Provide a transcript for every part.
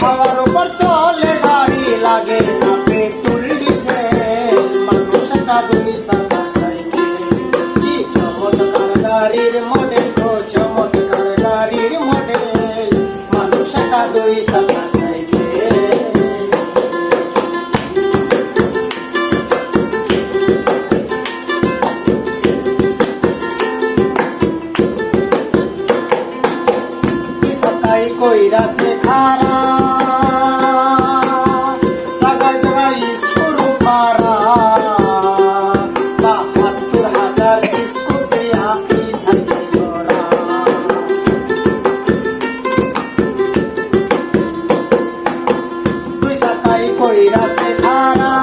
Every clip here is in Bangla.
হাওয়ার উপর চলে গাড়ি, লাগে না পেট্রোল ডিজেল। মানুষ একটা দুই চাকা সাইকেল, কি চমৎকার গাড়ির মডেল গো, চমৎকার গাড়ির মডেল। মানুষ একটা দুই চাকা সাইকেল। কইরাছে খারা, জাগায় জাগায় স্কুল পারা, ৭২,০০০ স্কুল দিয়া এই সাইকেল করা। দুই চাকায় কইরাছে খারা,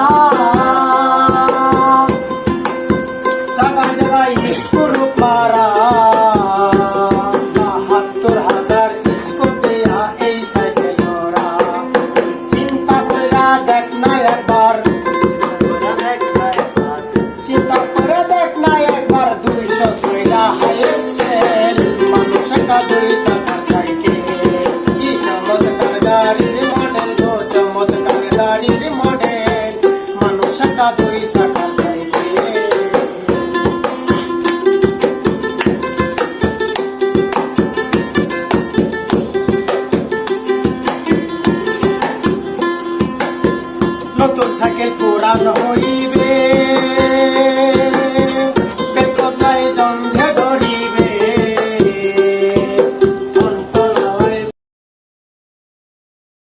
জাগায় জাগায় স্কুল পারা, ৭২,০০০ দেখ না একবার, চিন্তা করে দেখ না একবার, ২০০ হাই স্কেল। মানুষ একটা দুই চাকার সাইকেল, কি চমৎকার গাড়ির মডেল গো, চমৎকার গাড়ির মডেল। মানুষ একটা দুই চাকার সাইকেল। নতুন সাইকেল পুরান হইবে,